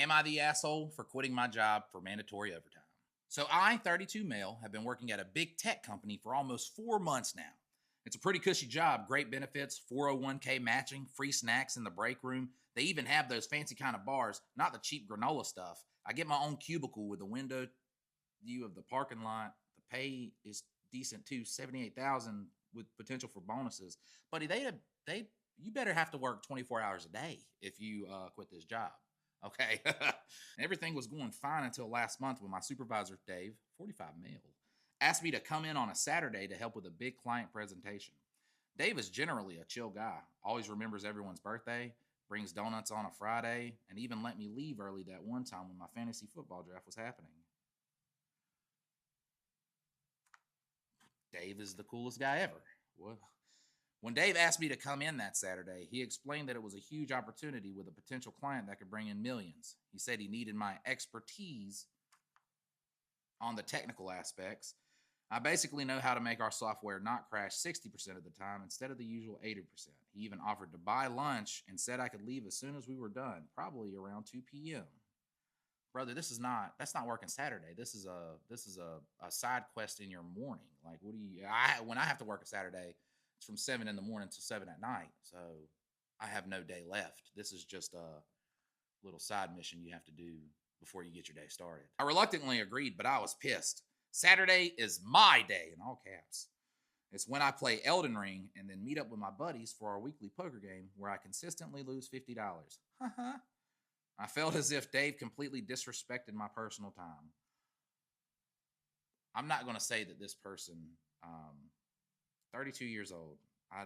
Am I the asshole for quitting my job for mandatory overtime? So, I, 32 male, have been working at a big tech company for almost 4 months now. It's a pretty cushy job, great benefits, 401k matching, free snacks in the break room. They even have those fancy kind of bars, not the cheap granola stuff. I get my own cubicle with a window view of the parking lot. The pay is decent too, 78,000 with potential for bonuses. Buddy, they you better have to work 24 hours a day if you quit this job. Okay. Everything was going fine until last month when my supervisor, Dave, 45 male, asked me to come in on a Saturday to help with a big client presentation. Dave is generally a chill guy, always remembers everyone's birthday, brings donuts on a Friday, and even let me leave early that one time when my fantasy football draft was happening. Dave is the coolest guy ever. What? When Dave asked me to come in that Saturday, he explained that it was a huge opportunity with a potential client that could bring in millions. He said he needed my expertise on the technical aspects. I basically know how to make our software not crash 60% of the time instead of the usual 80%. He even offered to buy lunch and said I could leave as soon as we were done, probably around 2 p.m. Brother, that's not working Saturday. This is a side quest in your morning. Like, what do you I when I have to work a Saturday, it's from 7 in the morning to 7 at night. So I have no day left. This is just a little side mission you have to do before you get your day started. I reluctantly agreed, but I was pissed. Saturday is my day in all caps. It's when I play Elden Ring and then meet up with my buddies for our weekly poker game where I consistently lose $50. I felt as if Dave completely disrespected my personal time. I'm not going to say that this person, 32 years old, I,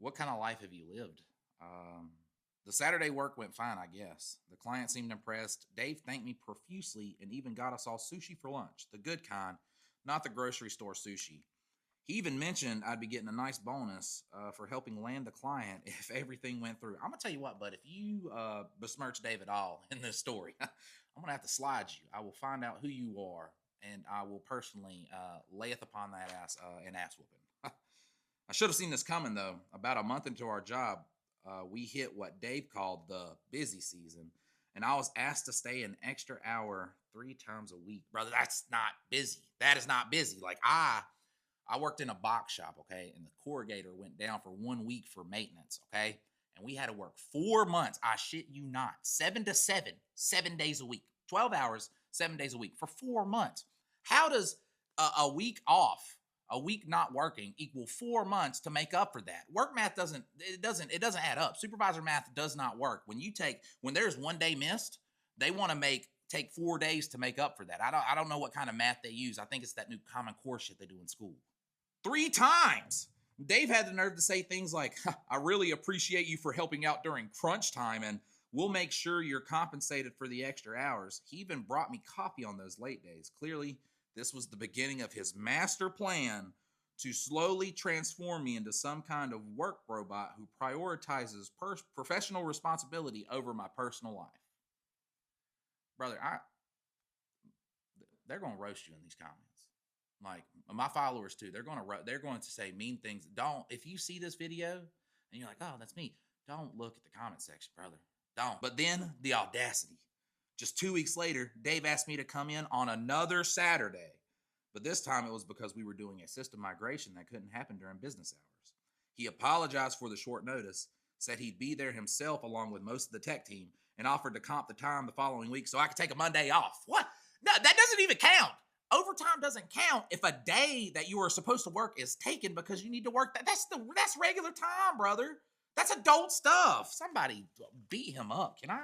what kind of life have you lived? The Saturday work went fine, I guess. The client seemed impressed. Dave thanked me profusely and even got us all sushi for lunch, the good kind, not the grocery store sushi. He even mentioned I'd be getting a nice bonus for helping land the client if everything went through. I'm gonna tell you what, bud. If you besmirch Dave at all in this story, I'm gonna have to slide you. I will find out who you are, and I will personally layeth upon that ass an ass whooping. I should have seen this coming though. About a month into our job, we hit what Dave called the busy season, and I was asked to stay an extra hour 3 times a week, brother. That's not busy. That is not busy. Like I worked in a box shop, okay, and the corrugator went down for 1 week for maintenance, okay, and we had to work 4 months. I shit you not, 7 to 7, 7 days a week, 12 hours, 7 days a week for 4 months. How does a week off, a week not working, equal 4 months to make up for that? Work math doesn't add up. Supervisor math does not work. When there's one day missed, they want to take 4 days to make up for that. I don't know what kind of math they use. I think it's that new Common Core shit they do in school. 3 times. Dave had the nerve to say things like, I really appreciate you for helping out during crunch time, and we'll make sure you're compensated for the extra hours. He even brought me coffee on those late days. Clearly, this was the beginning of his master plan to slowly transform me into some kind of work robot who prioritizes professional responsibility over my personal life. Brother, they're going to roast you in these comments. Like my followers too, they're going to say mean things. Don't If you see this video and you're like, oh, that's me. Don't look at the comment section, brother. Don't. But then the audacity. Just 2 weeks later, Dave asked me to come in on another Saturday, but this time it was because we were doing a system migration that couldn't happen during business hours. He apologized for the short notice, said he'd be there himself along with most of the tech team, and offered to comp the time the following week so I could take a Monday off. What? No, that doesn't even count. Overtime doesn't count if a day that you are supposed to work is taken because you need to work. That's regular time, brother. That's adult stuff. Somebody beat him up. Can I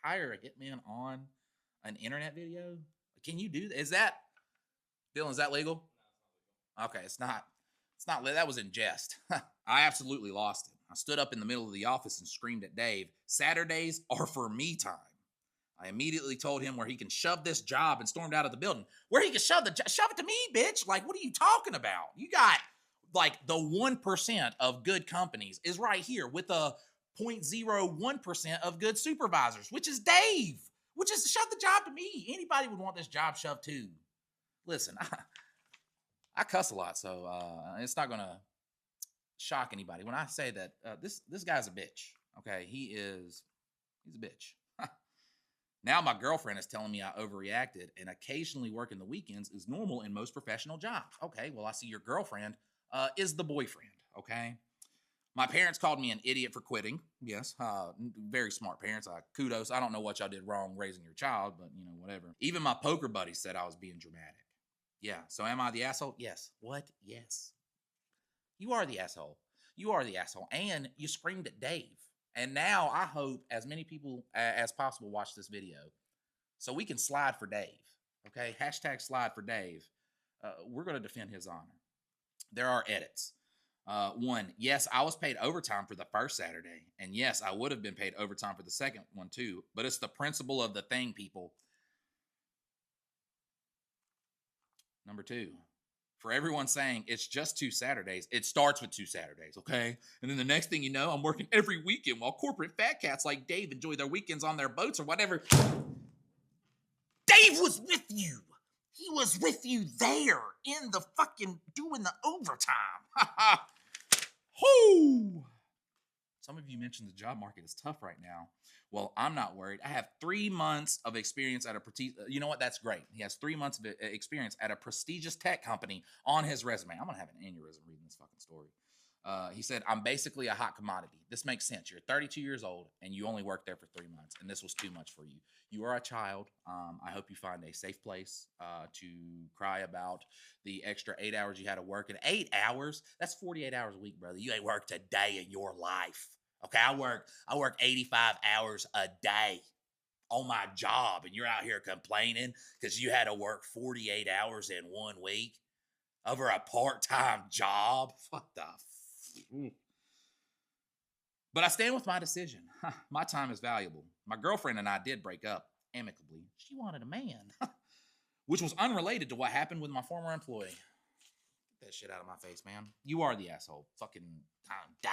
hire a hitman on an internet video? Can you do that? Dylan, is that legal? Okay, it's not. It's not. That was in jest. I absolutely lost it. I stood up in the middle of the office and screamed at Dave, Saturdays are for me time. I immediately told him where he can shove this job and stormed out of the building. Where he can shove it to me, bitch. Like, what are you talking about? You got like the 1% of good companies is right here with the 0.01% of good supervisors, which is Dave, which is shove the job to me. Anybody would want this job shoved too. Listen, I cuss a lot, so it's not going to shock anybody when I say that this guy's a bitch. Okay, he's a bitch. Now my girlfriend is telling me I overreacted and occasionally working the weekends is normal in most professional jobs. Okay, well, I see your girlfriend is the boyfriend. Okay. My parents called me an idiot for quitting. Yes, very smart parents. Kudos. I don't know what y'all did wrong raising your child, but whatever. Even my poker buddy said I was being dramatic. Yeah. So am I the asshole? Yes. What? Yes. You are the asshole. You are the asshole. And you screamed at Dave. And now I hope as many people as possible watch this video so we can slide for Dave. Okay. Hashtag slide for Dave. We're going to defend his honor. There are edits. One, yes, I was paid overtime for the first Saturday. And yes, I would have been paid overtime for the second one too. But it's the principle of the thing, people. Number two, for everyone saying it's just 2 Saturdays, it starts with 2 Saturdays, okay? And then the next thing you know, I'm working every weekend while corporate fat cats like Dave enjoy their weekends on their boats or whatever. Dave was with you. He was with you there in the fucking doing the overtime. Whoo! Some of you mentioned the job market is tough right now. Well, I'm not worried. I have 3 months of experience at a you know what? That's great. He has 3 months of experience at a prestigious tech company on his resume. I'm gonna have an aneurysm reading this fucking story. He said, I'm basically a hot commodity. This makes sense. You're 32 years old and you only worked there for 3 months, and this was too much for you. You are a child. I hope you find a safe place to cry about the extra 8 hours you had to work. And 8 hours, that's 48 hours a week, brother. You ain't worked a day in your life. Okay, I work 85 hours a day on my job, and you're out here complaining because you had to work 48 hours in 1 week over a part-time job. What the But I stand with my decision. My time is valuable. My girlfriend and I did break up amicably. She wanted a man, which was unrelated to what happened with my former employee. Get that shit out of my face, man. You are the asshole. Fucking die.